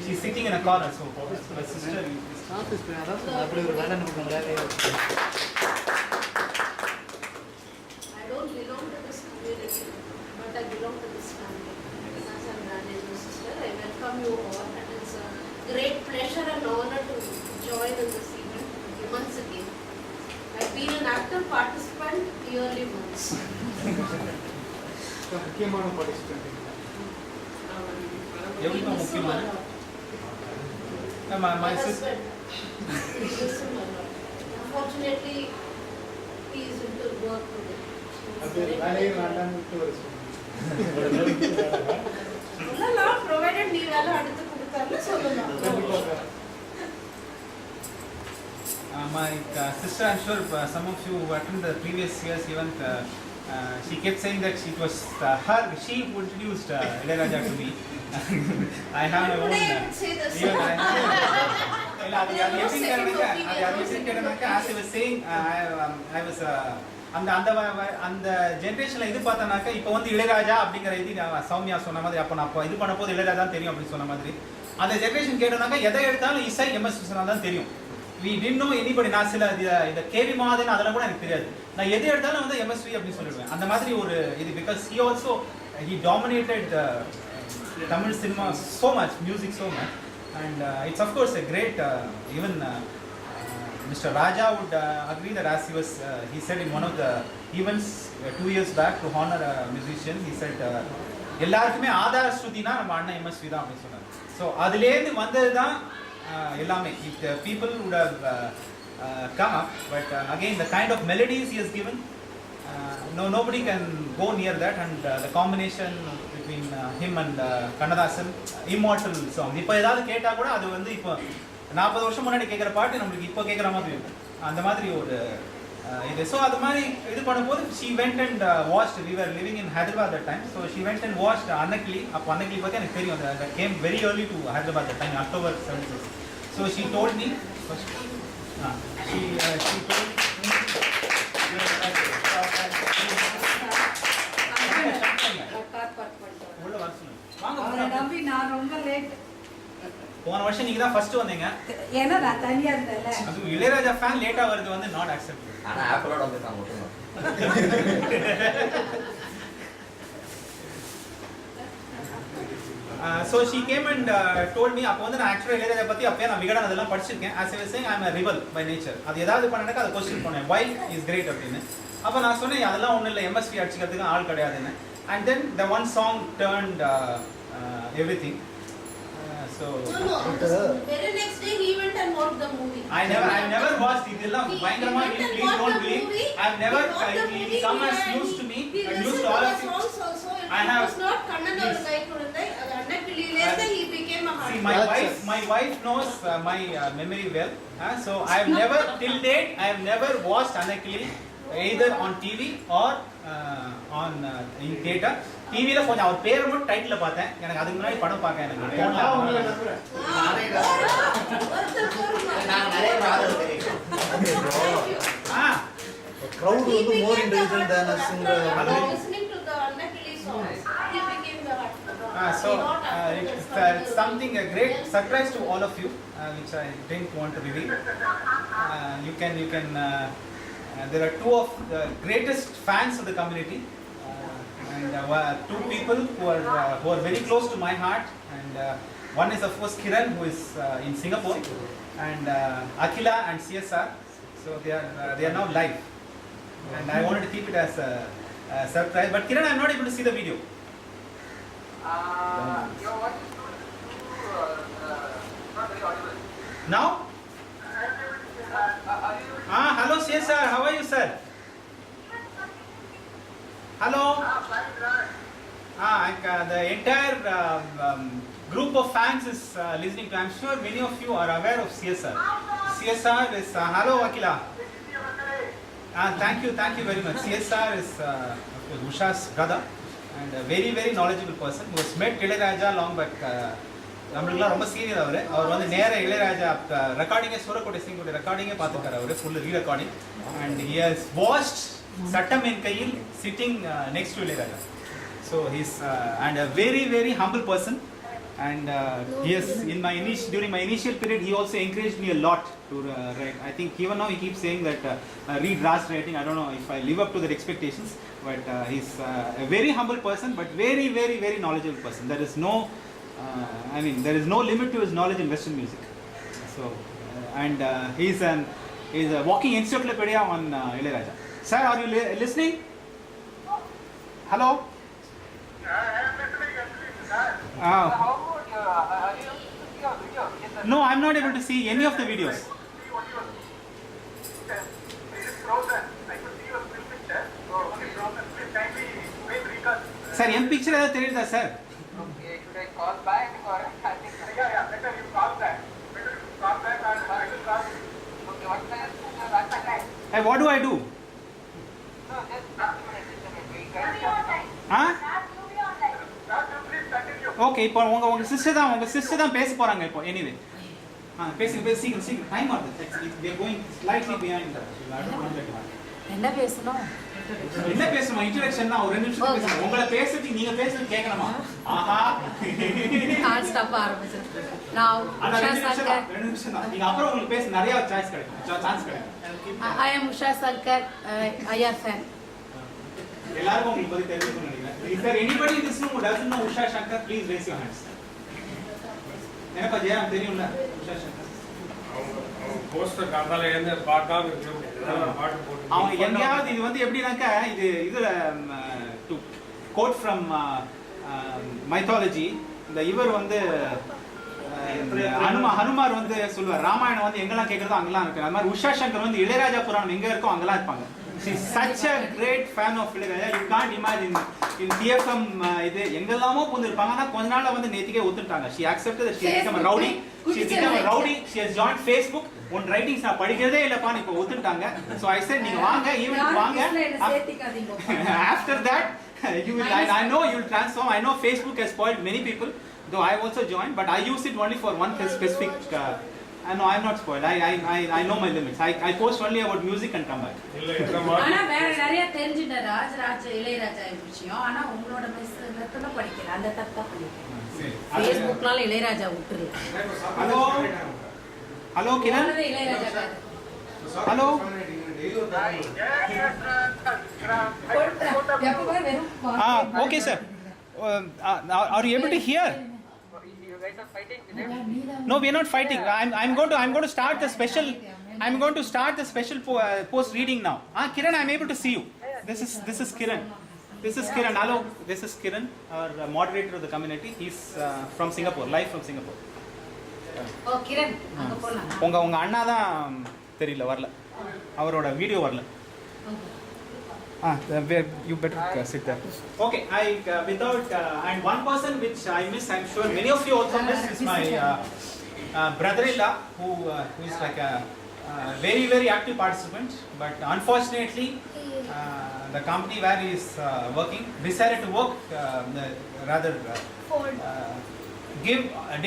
She's sitting in a corner, so my sister. I don't belong to this community, but I belong to this family. As I'm Rajesh's sister, I welcome you all, and it's a great pleasure and honor to join in this event once again. I've been an active participant yearly once. முக்கியமான participant எவ்வளவு முக்கியமான my sister. Unfortunately, he is into work today. அது வேலையை வேண்டாம்னு வருது சொல்லலாம், provided நீ வேலை அடுத்து கொடுத்தாலும் சொல்லலாம். My sister, I'm sure some of you who attended the previous year's event, she kept saying that it was she who introduced ILaiyaraaja to me. I have my own. Today I would say the same. Even I as I was saying, I was அந்த ஜெனரேஷன்ல இது பார்த்தனாக்க இப்போ வந்து இளையராஜா அப்படிங்கிற இது சௌமியா சொன்ன மாதிரி அப்போ நான் இது பண்ண போது இளையராஜா தெரியும் அப்படின்னு சொன்ன மாதிரி அந்த ஜெனரேஷன் கேட்டனாக்க எதை எடுத்தாலும் இசை எம்எஸ் விஸ்வநாதன் தான் தெரியும். We didn't know anybody. நான் சில இந்த கேவி மாதன் அதெல்லாம் கூட எனக்கு தெரியாது. நான் எது எடுத்தாலும் வந்து எம்எஸ்வி அப்படின்னு சொல்லிடுவேன். அந்த மாதிரி ஒரு இது because he dominated Tamil cinema so much, music so much, and it's of course a great even Mr. Raja would agree that as he said in one of the events 2 years back to honor a musician, he said எல்லாருக்குமே ஆதார ஸ்ருதினா நம்ம அண்ணன் MSV தான் அப்படின்னு சொன்னார். So அதுலேருந்து வந்தது தான் எல்லாமே. If the people would have come up, but again the kind of melodies he has given, nobody can go near that, and the combination between him and Kannadasan, immortal song. இப்போ ஏதாவது கேட்டா கூட அது வந்து இப்போ 40 வருஷம் முன்னாடி கேட்குற பாட்டு நம்மளுக்கு இப்போ கேட்குற மாதிரி இருக்கும். அந்த மாதிரி ஒரு இது. ஸோ அது மாதிரி இது பண்ணும்போது she went and watched. We were living in Hyderabad that time, so she went and watched Annakili. அப்போ Annakili பற்றி எனக்கு தெரியும். That came very early to Hyderabad that time, October 76. So she told me first. She told me. போன வருஷம் நீங்க தான் first வந்தீங்க. ஏன்னா நான் தனியா இருந்தேன்ல. அது இளையராஜா ஃபேன் லேட்டா வருது வந்து நாட் அக்செப்டபிள். ஆனா ஆப்பிளோட வந்து நான் மட்டும். So she came and told me. அப்போ வந்து நான் ஆக்சுவலா இளையராஜா பத்தி அப்பவே நான் விகடன் அதெல்லாம் படிச்சிருக்கேன். As I was saying, I am a rebel by nature. அது ஏதாவது பண்ணனக்க அத क्वेश्चन பண்ணேன். Why is great அப்படினு. அப்ப நான் சொன்னேன் அதெல்லாம் ஒண்ணும் இல்ல, எம்எஸ்வி அடிச்சிக்கிறதுக்கு ஆள் கிடையாதுன்னு. And then the one song turned everything. So no, the very next day he went and watched the movie. I never watched it. Idella பயங்கரமா please don't believe. I've never come as news to me. I used to all of you. I was not Kannan or Kai Kudandai. Annakili later he became a see my wife knows my memory well. So I have never till date I have never watched Annakili either on TV or on in theater. டிவில கொஞ்சம் அவர் பேரை மட்டும் title பார்த்தேன். எனக்கு அதுக்கு முன்னாடி படம் பார்க்க எனக்கு நான் நிறைய ப்ராப்ளம் தெரியும். crowd வந்து more intelligent than us in the listening to the Annakili songs. He became the so it's something a great surprise to all of you, which I didn't want to reveal. You can there are two of the greatest fans of the community. And two people who are very close to my heart, and one is of course Kiran, who is in Singapore, and Akila and CSR. So they are now live, and I wanted to keep it as a surprise. But Kiran, I'm not able to see the video. Your voice is not very audible. Now? Hello CSR, how are you, sir? Hello. The entire group of fans is listening to. I'm sure many of you are aware of CSR. CSR is hello Akila. Thank you very much. CSR is Usha's brother and a very knowledgeable person who has met Ilayaraaja long back. நம்மளுக்குலாம் ரொம்ப senior அவர் வந்து நேர இளையராஜா ரெக்கார்டிங்கே சூரக்கோட்டை சிங்கோட ரெக்கார்டிங்கே பார்த்துக்காரு அவர் full re recording and he has watched Sattam En கையில் sitting next to Ilayaraaja. So he's and a very humble person, And yes, during my initial period, he also encouraged me a lot to write. I think even now he keeps saying that read Raj writing. I don't know if I live up to their expectations, but he's a very humble person, but very, very, very knowledgeable person. There is no, there is no limit to his knowledge in Western music. So, he's a walking encyclopedia on Ilayaraja. Sir, are you listening? Hello. No, I'm not able to see any of the videos. Sir, M picture ஏதாவது தெரியுதா sir? Okay, should I call back or I think better you call back. Better you call back and I will call. Okay, what time? Hey, what do I do? No, just Huh? Okay, இப்போ உங்க sister தான் பேச போறாங்க இப்போ anyway. பேசுங்க சீக்கிரம் time ஆகுது. We are going slightly behind that. என்ன பேசணும்? என்ன பேசணுமா? இன்ட்ரோடக்ஷன் தான் ஒரு 2 நிமிஷம் பேசணும். உங்களை பேசிட்டு நீங்க பேசுறது கேட்கணுமா? ஆஹா. நான் ஸ்டாப் ஆரம்பிச்சேன். நான் உஷா சங்கர். 2 நிமிஷம் தான். நீங்க அப்புறம் உங்களுக்கு பேச நிறைய சான்ஸ் கிடைக்கும். I am Usha Sarkar, IR fan. எல்லாருக்கும் உங்களுக்கு பத்தி தெரிஞ்சுக்கணும்னு நினைக்கிறேன். Is there anybody in this room who doesn't know Usha Shankar? Please raise your hands. எனக்கு ஜெயம் தெரியும்ல உஷா சங்கர். போஸ்டர் காதால எழுந்த பாட்டாம் இருக்கு. பாட்டு போட்டு. அவங்க எங்கயாவது இது வந்து எப்படினாக்க இதுல டு கோட் ஃப்ரம் மைத்தாலஜி இந்த இவர் வந்து ஹனுமார் வந்து சொல்லுவார் ராமாயணம் வந்து எங்கெல்லாம் கேட்கறதோ அங்கெல்லாம் இருக்கு. அது மாதிரி உஷா சங்கர் வந்து இளையராஜா புராணம் எங்க இருக்கோ அங்கெல்லாம் இருப்பாங்க. She is such a great fan of Ilayaraja. You can't imagine in TFM இது எங்கெல்லாமோ வந்து இருப்பாங்க. ஆனா கொஞ்ச நாள்ல வந்து நேத்திக்கே ஒத்துட்டாங்க. She accepted that she has become a rowdy. She has become a rowdy. She has joined Facebook. உன் ரைட்டிங்ஸ் நான் படிக்கிறதே இல்லப்பான்னு இப்போ ஒத்துட்டாங்க. So I said நீங்க வாங்க ஈவென்ட் வாங்க. After that you will I know you will transform. I know Facebook has spoiled many people. Though I also joined, but I use it only for one specific no, I am not spoiled. I know my limits. I post only about music and come back. இல்ல இந்த மாதிரி ஆனா வேற நிறைய தெரிஞ்சிட்ட ராஜ் இளையராஜா விஷயம். ஆனா உங்களோட மெசேஜ்ல படிக்கல. அந்த தப்பா பண்ணிட்டேன். Facebookனால இளையராஜா விட்டுரு. Hello Kiran. Ilaiyaraaja. Hello. Okay sir. Are you able to hear? you guys are fighting with him? No, we are not fighting. I'm going to start the special. I'm going to start the special post reading now. Kiran, I'm able to see you. This is Kiran. This is Kiran. Hello. This is Kiran, our moderator of the community. He's from Singapore, live from Singapore. ஓ கிரண் அங்க போலாம். உங்க அண்ணா தான் தெரியல வரல. அவரோட video வரல. You better sit there. Okay, and one person which I miss, I'm sure many of you also miss, is my brother-in-law who is like a very, very active participant, but unfortunately the company where he is working decided to work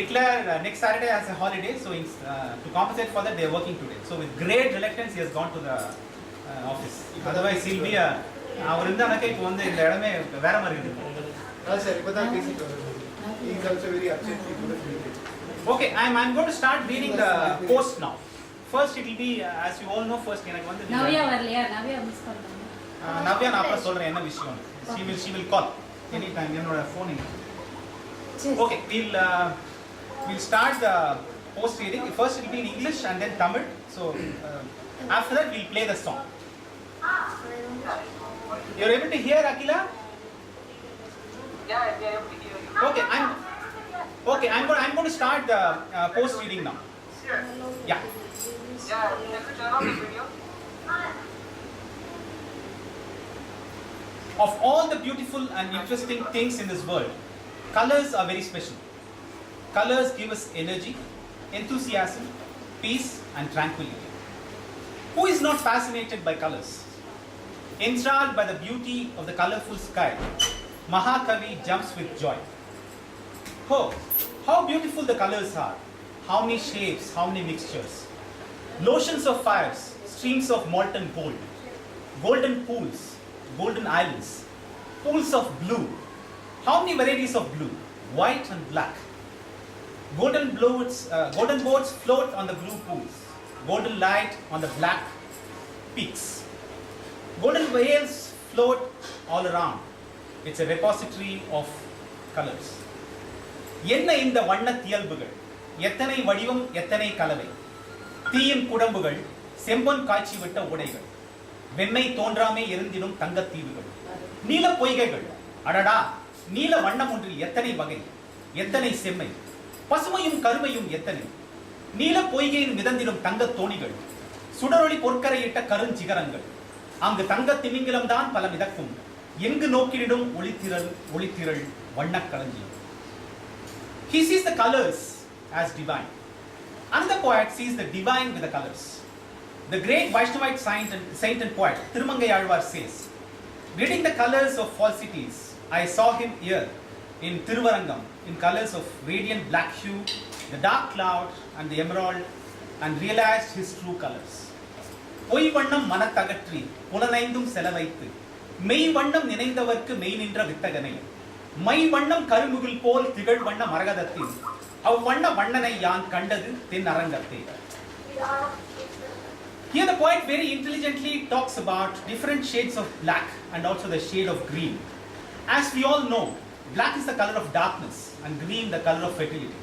declare next Saturday as a holiday, so to compensate for that they are working today. So with great reluctance he has gone to the office. Otherwise he'll be அவர் இருந்தானக்க இப்போ வந்து இந்த இடமே வேற மாதிரி இருக்கு. Sir இப்பதான் பேசிட்டு வரோம். He is also very upset. He couldn't make it. Okay, I'm going to start reading the post now. First it will be as you all know, first எனக்கு வந்து நவ்யா வரலையா? நவ்யா மிஸ் பண்ணிட்டேன். நவ்யா நான் அப்புறம் சொல்றேன் என்ன விஷயம். She will call anytime. என்னோட phone இங்க. Okay, we'll start the post reading. First it will be in English and then Tamil. So after that we'll play the song. You're able to hear, Akila? Yeah, we are able to hear you. Okay, I'm going to start the post reading now. Yeah. Yeah, let's turn on the video. Of all the beautiful and interesting things in this world, colors are very special. Colors give us energy, enthusiasm, peace and tranquility. Who is not fascinated by colors? Enthralled by the beauty of the colorful sky, Mahakavi jumps with joy. Oh, how beautiful the colors are. How many shapes, how many mixtures. Lotions of fires, streams of molten gold. Golden pools, golden islands. Pools of blue. How many varieties of blue? White and black. Golden boats float on the blue pools. Golden light on the black peaks. Golden whales float all around. It's a repository of colors. என்ன இந்த வண்ண தியல்புகள், எத்தனை வடிவம், எத்தனை கலவை, தீயின் குடம்புகள், செம்பொன் காய்ச்சி விட்ட உடைகள், வெண்ணை தோன்றாமே எரிந்திடும் தங்கத்தீவுகள், நீல பொய்கைகள், அடடா நீல வண்ணம் ஒன்றில் எத்தனை வகை, எத்தனை செம்மை, பசுமையும் கருமையும் எத்தனை, நீல பொய்கையில் மிதந்திடும் தங்கத் தோணிகள், சுடரொளி பொற்கரையிட்ட கருஞ்சிகரங்கள், அங்கு தங்க திமிங்கிலம் தான் பல மிதக்கும், எங்கு நோக்கிடும் ஒளித்திரள் வண்ணக்களஞ்சியம். He sees the colors as divine. Another poet sees the divine with the colors. The great Vaishnavite saint and poet Thirumangai Alvar says, reading the colors of falsities, I saw him here in Thiruvarangam in colors of radiant black hue, the dark cloud and the emerald, and realized his true colors. பொய் வண்ணம் மனத்தகற்றி புலனைந்தும் செலவைத்து மெய் வண்ணம் நினைந்தவர்க்கு மெய் நின்ற வித்தகனை my வண்ணம் கருமுகில் போல் திகழ் வண்ண மரகதத்தில் அவ்வண்ண வண்ணனை யான் கண்டது தென் அரங்கத்தே. Here the poet very intelligently talks about different shades of black and also the shade of green. As we all know, black is the color of darkness and green the color of fertility.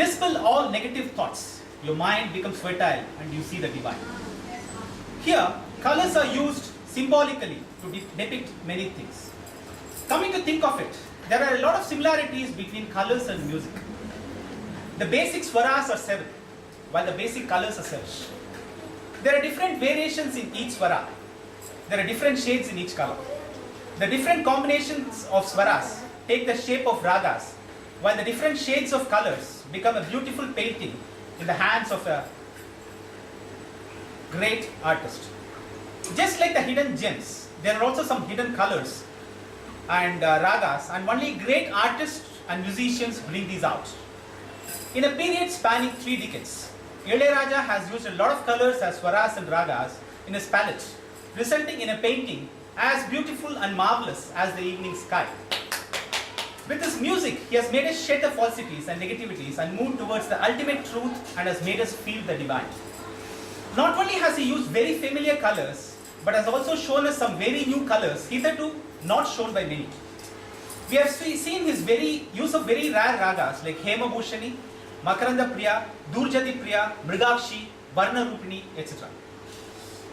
Dispel all negative thoughts. Your mind becomes fertile and you see the divine. Here, colors are used symbolically to depict many things. Coming to think of it, there are a lot of similarities between colors and music. The basic swaras are 7, while the basic colors are 7. There are different variations in each swara. There are different shades in each color. The different combinations of swaras take the shape of ragas, while the different shades of colors become a beautiful painting in the hands of a great artist. Just like the hidden gems, there are also some hidden colors and ragas, and only great artists and musicians bring these out. In a period spanning 3 decades, ILaiyaraaja has used a lot of colors as swaras and ragas in his palette, resulting in a painting as beautiful and marvelous as the evening sky. With his music, he has made us shed the falsities and negativities and move towards the ultimate truth and has made us feel the divine. Not only has he used very familiar colors, but has also shown us some very new colors hitherto not shown by many. We have seen his use of very rare ragas like Hema Bhushani, Makaranda Priya, Durjati Priya, Mrigakshi, Varna Rupini, etc.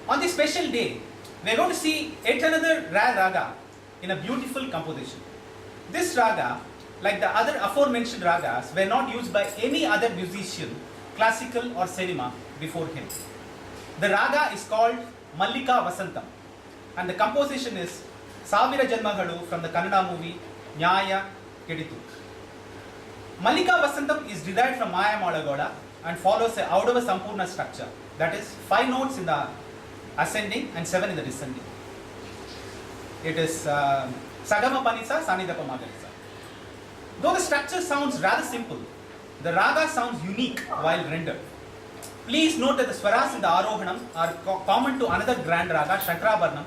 On this special day, we are going to see yet another rare raga in a beautiful composition. This raga, like the other aforementioned ragas, were not used by any other musician, classical or cinema, before him. The raga is called Mallika Vasantam, and the composition is Savira Janmagalu from the Kannada movie Nyaya Keditu. Mallika Vasantam is derived from Maya Malagoda and follows a Audava Sampurna structure, that is 5 notes in the ascending and 7 in the descending. It is Sagama Panisa, Sanidapa Magarisa. Though the structure sounds rather simple, the raga sounds unique while rendered. Please note that the swaras in the Arohanam are common to another grand raga, Shankarabarnam,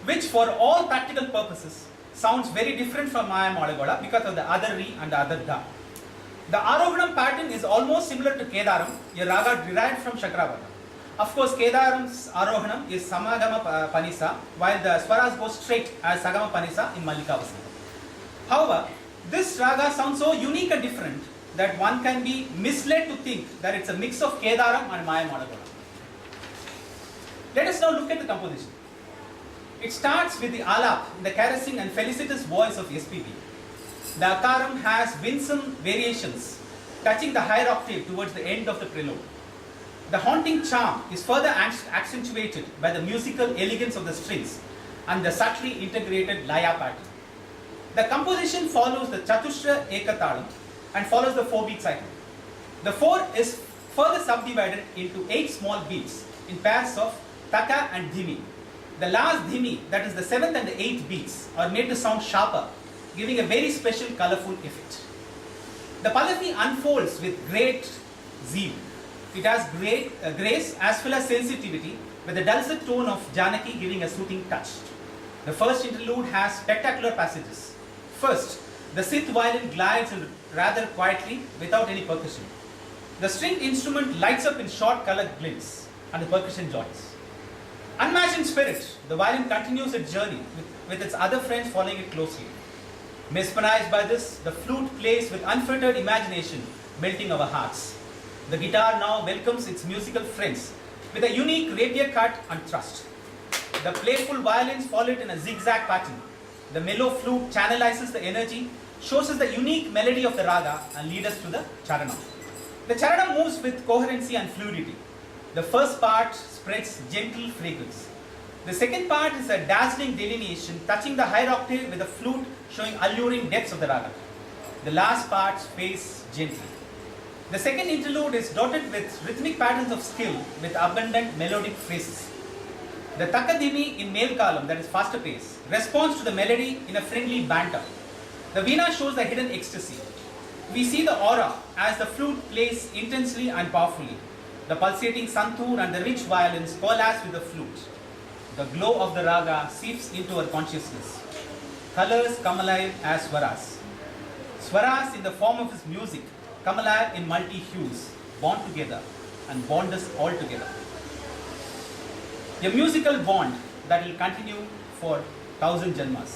which for all practical purposes sounds very different from Maya Malagoda because of the other Ri and the other Da. The Arohanam pattern is almost similar to Kedaram, a raga derived from Shankarabarnam. Of course, Kedaram's Arohanam is Samagama Panisa, while the swaras go straight as Sagama Panisa in Mallika Vasantam. However, this raga sounds so unique and different that one can be misled to think that it's a mix of Kedaram and Maya Malagoda. Let us now look at the composition. It starts with the alap, the caressing and felicitous voice of SPB. The akaram has winsome variations, touching the higher octave towards the end of the prelude. The haunting charm is further accentuated by the musical elegance of the strings and the subtly integrated laya pattern. The composition follows the Chatushra Ekatalam and follows the 4-beat cycle. The 4 is further subdivided into 8 small beats in pairs of Taka and Dhimi. The last Dhimi, that is the 7th and the 8th beats, are made to sound sharper, giving a very special colorful effect. The Pallavi unfolds with great zeal. It has great grace as well as sensitivity, with the dulcet tone of Janaki giving a soothing touch. The first interlude has spectacular passages. First, the Sith violin glides in rather quietly without any percussion. The stringed instrument lights up in short colored glints and the percussion joins. Unmatched in spirit, the violin continues its journey with its other friends following it closely. Mesmerized by this, the flute plays with unfettered imagination, melting our hearts. The guitar now welcomes its musical friends with a unique rapier cut and thrust. The playful violins follow it in a zigzag pattern. The mellow flute channelizes the energy, shows us the unique melody of the raga and leads us to the charanam. The charanam moves with coherency and fluidity. The first part spreads gentle fragrance. The second part is a dazzling delineation, touching the higher octave with the flute showing alluring depths of the raga. The last part fades gently. The second interlude is dotted with rhythmic patterns of skill with abundant melodic phrases. The takadimi in male column, that is faster pace, responds to the melody in a friendly banter. The veena shows the hidden ecstasy. We see the aura as the flute plays intensely and powerfully. The pulsating santoor and the rich violins coalesce with the flute. The glow of the raga seeps into our consciousness. Colors come alive as swaras. Swaras in the form of his music come alive in multi-hues, bond together and bond us all together. A musical bond that will continue for 1000 janmas.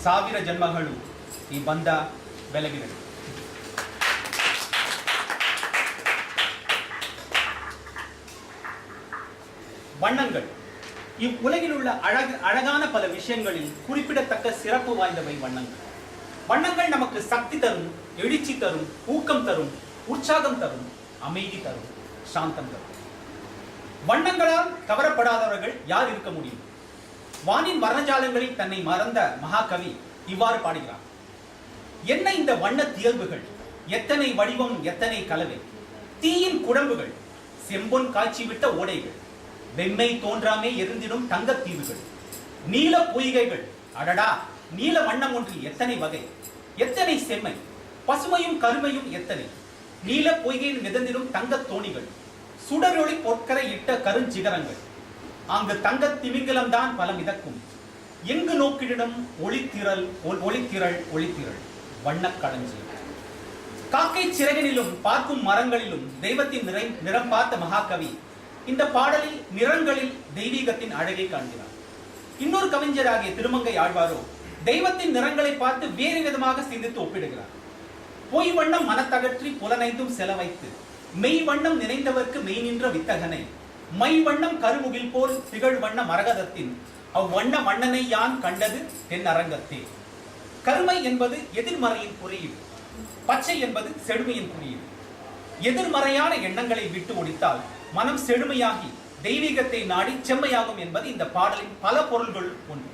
Savira janmagalu ee banda velagiradu. வண்ணங்கள் இவ்வுலகில் உள்ள அழகான பல விஷயங்களில் குறிப்பிடத்தக்க சிறப்பு வாய்ந்தவை வண்ணங்கள். வண்ணங்கள் நமக்கு சக்தி தரும், எழுச்சி தரும், ஊக்கம் தரும், உற்சாகம் தரும், அமைதி தரும், சாந்தம் தரும். வண்ணங்களால் கவரப்படாதவர்கள் யார் இருக்க முடியும்? வானின் வர்ணஜாலங்களில் தன்னை மறந்த மகாகவி இவ்வாறு பாடுகிறார். என்ன இந்த வண்ண தியல்புகள், எத்தனை வடிவம், எத்தனை கலவை, தீயின் குழம்புகள், செம்பொன் காய்ச்சிவிட்ட ஓடைகள், வெம்மை தோன்றாமே எரிந்திடும் தங்கத் தீவுகள், நீல பொய்கைகள், அடடா நீல வண்ணம் ஒன்றில் எத்தனை வகை, எத்தனை செம்மை, பசுமையும் கருமையும் எத்தனை, நீல பொய்கையில் மிதந்திடும் தங்கத் தோணிகள், சுடரொளி பொற்கரை இட்ட கருஞ்சிகரங்கள், அங்கு தங்கத் திமிங்கலம் தான் பல மிதக்கும், எங்கு நோக்கிடும் ஒளித்திரள் ஒளித்திரள் ஒளித்திரள் வண்ணக் களஞ்சியம். காக்கை சிறகினிலும் பார்க்கும் மரங்களிலும் தெய்வத்தின் நிறம் பார்த்த மகாகவி இந்த பாடலில் நிறங்களில் தெய்வீகத்தின் அழகை காண்கிறார். இன்னொரு கவிஞராகிய திருமங்கை ஆழ்வாரோ தெய்வத்தின் நிறங்களை பார்த்து வேறு விதமாக சிந்தித்து ஒப்பிடுகிறார். பொய் வண்ணம் மனத்தகற்றி புலனைந்தும் செலவைத்து மெய் வண்ணம் நினைந்தவர்க்கு மெய் நின்ற வித்தகனை மை வண்ணம் கருமுகில் போல் திகழ் வண்ண மரகதத்தின் அவ்வண்ண மன்னனை யான் கண்டது தென் அரங்கத்தே. கருமை என்பது எதிர்மறையின் குறியீடு, பச்சை என்பது செழுமையின் குறியீடு. எதிர்மறையான எண்ணங்களை விட்டு ஒழித்தால் மனம் செழுமையாகி தெய்வீகத்தை நாடி செம்மையாகும் என்பது இந்த பாடலின் பல பொருள்கள் ஒன்று.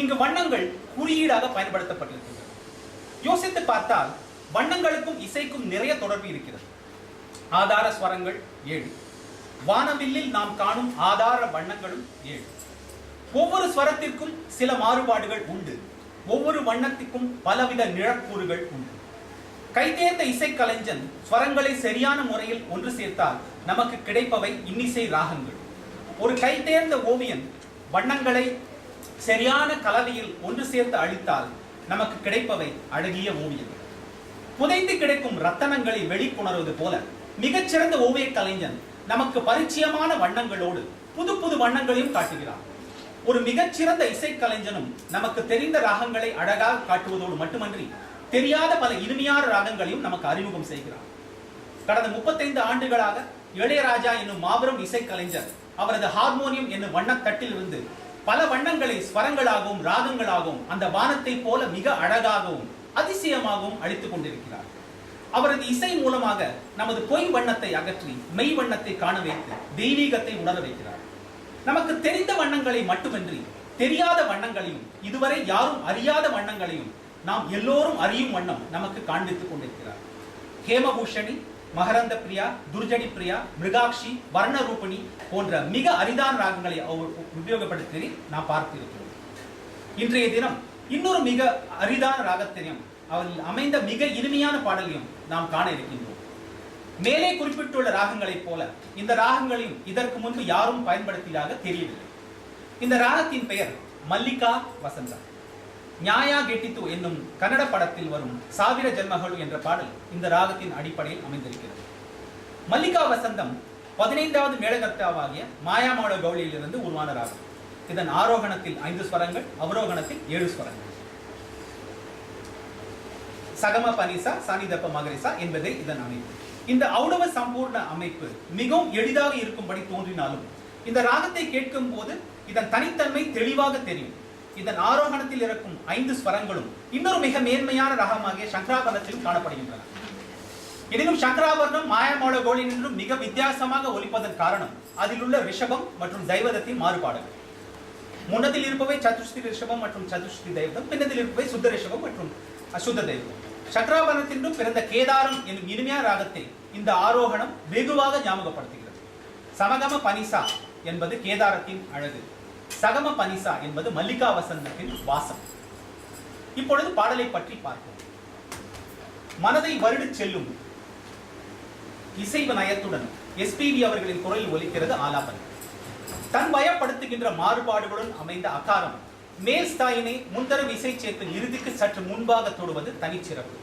இங்கு வண்ணங்கள் குறியீடாக பயன்படுத்தப்பட்டிருக்கின்றன. யோசித்து பார்த்தால் வண்ணங்களுக்கும் இசைக்கும் நிறைய தொடர்பு இருக்கிறது. ஆதார ஸ்வரங்கள் 7, வானவில்லில் நாம் காணும் ஆதார வண்ணங்களும் 7. ஒவ்வொரு ஸ்வரத்திற்கும் சில மாறுபாடுகள் உண்டு. ஒவ்வொரு வண்ணத்திற்கும் பலவித நிழற்கூறுகள் உண்டு. கைதேர்ந்த இசைக்கலைஞன் ஸ்வரங்களை சரியான முறையில் ஒன்று சேர்த்தால் நமக்கு கிடைப்பவை இன்னிசை ராகங்கள். ஒரு கைதேர்ந்த ஓவியன் வண்ணங்களை சரியான கலவையில் ஒன்று சேர்த்து அளித்தால் நமக்கு கிடைப்பவை அழகிய ஓவியங்கள். புதைந்து கிடைக்கும் ரத்தனங்களை வெளிக்கொணர்வது போல மிகச்சிறந்த ஓவிய கலைஞன் நமக்கு பரிச்சயமான வண்ணங்களோடு புது புது வண்ணங்களையும் காட்டுகிறார். ஒரு மிகச்சிறந்த இசைக்கலைஞனும் நமக்கு தெரிந்த ராகங்களை அழகாக காட்டுவதோடு மட்டுமன்றி தெரியாத பல இனிமையான ராகங்களையும் நமக்கு அறிமுகம் செய்கிறார். கடந்த 35 ஆண்டுகளாக இளையராஜா என்னும் மாபெரும் இசைக்கலைஞர் அவரது ஹார்மோனியம் என்னும் வண்ணத்தட்டில் இருந்து பல வண்ணங்களை ஸ்வரங்களாகவும் ராகங்களாகவும் அந்த வானத்தை போல மிக அழகாகவும் அதிசயமாகவும் அளித்துக் கொண்டிருக்கிறார். அவரது இசை மூலமாக நமது பொய் வண்ணத்தை அகற்றி மெய் வண்ணத்தை காண வைத்து தெய்வீகத்தை உணர வைக்கிறார். நமக்கு தெரிந்த வண்ணங்களை மட்டுமின்றி தெரியாத வண்ணங்களையும் இதுவரை யாரும் அறியாத வண்ணங்களையும் நாம் எல்லோரும் அறியும் வண்ணம் நமக்கு காண்பித்துக் கொண்டிருக்கிறார். ஹேமபூஷணி, மகரந்த பிரியா, துர்ஜடி பிரியா, மிருகாட்சி, வர்ணரூபிணி போன்ற மிக அரிதான ராகங்களை அவர் உபயோகப்படுத்தி நாம் பார்த்திருக்கிறோம். இன்றைய தினம் இன்னொரு மிக அரிதான ராகத்தையும் அவரில் அமைந்த மிக இனிமையான பாடலையும் நாம் காண இருக்கின்றோம். மேலே குறிப்பிட்டுள்ள ராகங்களைப் போல இந்த ராகங்களையும் இதற்கு முன்பு யாரும் பயன்படுத்தியதாக தெரியவில்லை. இந்த ராகத்தின் பெயர் மல்லிகா வசந்தா. ஞாயா கெட்டித்து என்னும் கன்னட படத்தில் வரும் ಸಾವಿರ ஜென்மಗಳು என்ற பாடல் இந்த ராகத்தின் அடிப்படையில் அமைந்திருக்கிறது. மல்லிகா வசந்தம் 15வது மேளகர்த்தாவாகிய மாயாமோட கௌளியிலிருந்து உருவான ராகம். இதன் ஆரோகணத்தில் 5 ஸ்வரங்கள், அவரோகணத்தில் 7 ஸ்வரங்கள். சகம பனிசா சானிதப்ப மகரிசா என்பதே இதன் அமைப்பு. இந்த ஔடவ சம்பூர்ண அமைப்பு மிகவும் எளிதாக இருக்கும்படி தோன்றினாலும் இந்த ராகத்தை கேட்கும் போது இதன் தனித்தன்மை தெளிவாக தெரியும். இதன் ஆரோகணத்தில் இருக்கும் 5 ஸ்வரங்களும் இன்னொரு மிக மேன்மையான ராகமாகிய சங்கராபரணத்தில் காணப்படுகின்றன. எனினும் சங்கராபரணம் மாயாமோட கோலினின்றும் மிக வித்தியாசமாக ஒலிப்பதன் காரணம் அதில் உள்ள ரிஷபம் மற்றும் தைவதத்தின் மாறுபாடுகள். முன்னத்தில் இருப்பவை சதுஷ்டி ரிஷபம் மற்றும் சதுஷ்டி தைவதம், பின்னத்தில் இருப்பவை சுத்த ரிஷபம் மற்றும் அசுத்த தைவதம். சக்கராபரணத்தின்றும் பிறந்த கேதாரம் என்னும் இனிமையான ராகத்தை இந்த ஆரோகணம் வெகுவாக ஞாபகப்படுத்துகிறது. சமகம பனிசா என்பது கேதாரத்தின் அழகு, சகம பனிசா என்பது மல்லிகா வசந்தத்தின் வாசம். இப்பொழுது பாடலை பற்றி பார்ப்போம். மனதை வருடிச் செல்லும் இசைவு நயத்துடன் எஸ்பிபி அவர்களின் குரலில் ஒலிக்கிறது ஆலாபனை. தன் பயப்படுத்துகின்ற மாறுபாடுகளுடன் அமைந்த அகாரம் மேல் ஸ்தாயினை முன்தரவு இசை சேர்ப்பின் இறுதிக்கு சற்று முன்பாக தொடுவது தனிச்சிறப்பு.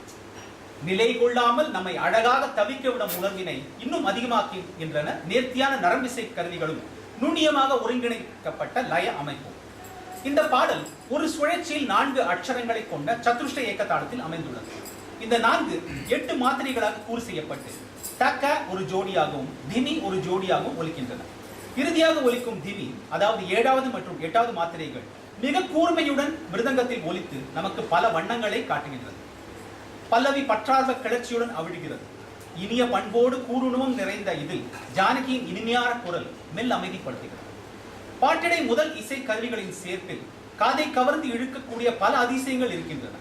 நிலை கொள்ளாமல் நம்மை அழகாக தவிக்க விடும் உணர்வினை இன்னும் அதிகமாக்குகின்றன நேர்த்தியான நரம்பிசை கருவிகளும் நுண்ணியமாக ஒருங்கிணைக்கப்பட்ட லய அமைப்பும். இந்த பாடல் ஒரு சுழற்சியில் 4 அட்சரங்களை கொண்ட சதுஷ்ட ஏக்கத்தாளத்தில் அமைந்துள்ளது. இந்த 4 8 மாத்திரைகளாக கூறு செய்யப்பட்டு தக்க ஒரு ஜோடியாகவும் திமி ஒரு ஜோடியாகவும் ஒலிக்கின்றன. இறுதியாக ஒலிக்கும் திமி, அதாவது 7வது மற்றும் 8வது மாத்திரைகள் மிக கூர்மையுடன் மிருதங்கத்தில் ஒலித்து நமக்கு பல வண்ணங்களை காட்டுகின்றது. பல்லவி பற்றார்வ கிளர்ச்சியுடன் அவிழ்கிறது. இனிய பண்போடு கூறுணவும் நிறைந்த இதில் ஜானகியின் இனிமையான குரல் மெல் அமைதிப்படுத்துகிறது. பாட்டிடை முதல் இசை கருவிகளின் சேர்ப்பில் காதை கவர்ந்து இழுக்கக்கூடிய பல அதிசயங்கள் இருக்கின்றன.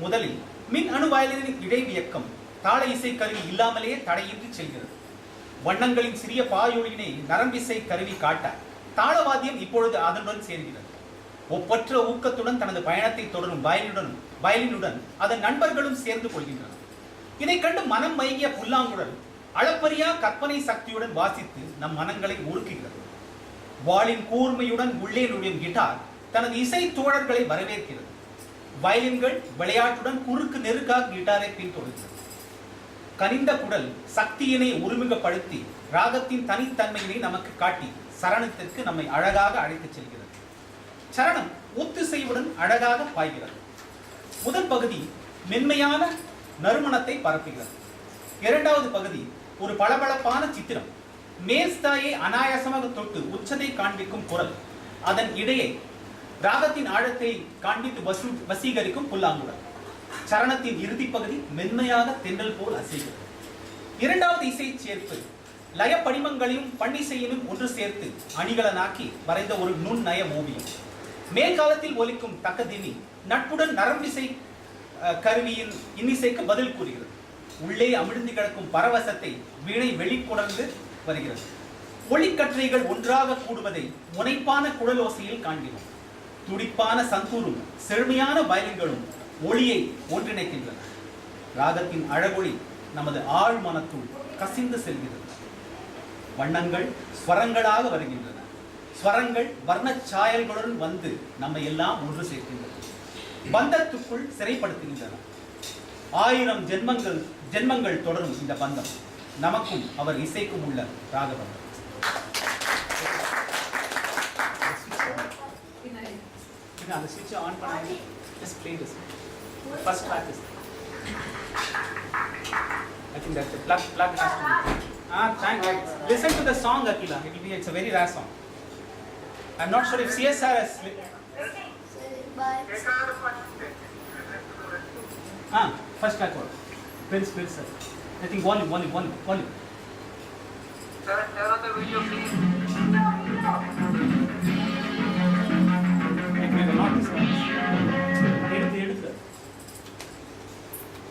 முதலில் மின் அணு வயலினின் இடைவியக்கம் தாள இசை கருவி இல்லாமலேயே தடையின்றி செல்கிறது. வண்ணங்களின் சிறிய பாயொலியினை நரம்பிசை கருவி காட்ட தாளவாத்தியம் இப்பொழுது அதனுடன் சேர்கிறது. ஒப்பற்ற ஊக்கத்துடன் தனது பயணத்தை தொடரும் வயலினுடன் அதன் நண்பர்களும் சேர்ந்து கொள்கின்றனர். இதை கண்டு மனம் மயங்கிய புல்லாங்குழல் அளப்பரியா கற்பனை சக்தியுடன் வாசித்து நம் மனங்களை உருக்குகிறது. வாளின் கூர்மையுடன் உள்ளே நுழையும் கிட்டார் தனது இசை தோழர்களை வரவேற்கிறது. வயலின்கள் விளையாட்டுடன் குறுக்கு நெருக்காக கிட்டாரை பின்தொடர்கிறது. கனிந்த குடல் சக்தியினை ஒருமுகப்படுத்தி ராகத்தின் தனித்தன்மையினை நமக்கு காட்டி சரணத்திற்கு நம்மை அழகாக அழைத்துச் செல்கிறது. சரணம் ஒத்திசைவுடன் அழகாக பாய்கிறது. முதல் பகுதி மென்மையான நறுமணத்தை பரப்புகிறது. 2வது பகுதி ஒரு பளபளப்பான சித்திரம். மேல்ஸ்தாயை அனாயாசமாக தொட்டு உச்சத்தை காண்பிக்கும் குரல், அதன் இடையே ராகத்தின் ஆழத்தை காண்பித்து வசீகரிக்கும் புல்லாங்குழல். சரணத்தின் இறுதி பகுதி மென்மையாக தென்றல் போல் அசைகிறது. 2வது இசை சேர்ப்பு லய படிமங்களையும் பன்னிசையினும் ஒன்று சேர்த்து அணிகலனாக்கி வரைந்த ஒரு நுண்ணய ஓவியம். மேல்காலத்தில் ஒலிக்கும் தக்கதினி நட்புடன் நரம்பிசை கருவியின் இன்னிசைக்கு பதில் கூறுகிறது. உள்ளே அமிழ்ந்து கிடக்கும் பரவசத்தை வீணை வெளிக்கொணர்ந்து வருகிறது. ஒளிக்கற்றைகள் ஒன்றாக கூடுவதை முனைப்பான குழலோசையில் காண்கிறோம். துடிப்பான சந்தூரும் செழுமையான வயலின்களும் ஒளியை ஒன்றிணைக்கின்றன. ராகத்தின் அழகொளி நமது ஆழ் மனத்துள் கசிந்து செல்கிறது. வண்ணங்கள் ஸ்வரங்களாக வருகின்றன. ஸ்வரங்கள் வர்ண சாயல்களுடன் வந்து நம்மை எல்லாம் ஒன்று சேர்க்கின்றன. பந்தத்துக்குள் சிறைப்படுத்துகின்றன. 1000 ஜென்மங்கள் தொடரும் இந்த பந்தம் நமக்கும் அவர் இசைக்கும் உள்ள ராகபந்தம். அந்த switch on பண்ணாங்க. Just play this. First track is. I think that the plug has to be. Thank you. Listen to the song, Akila. It's a very rare song. I'm not sure if CSR has. First track word. Prince. I think volume. Sir, share on the video, please.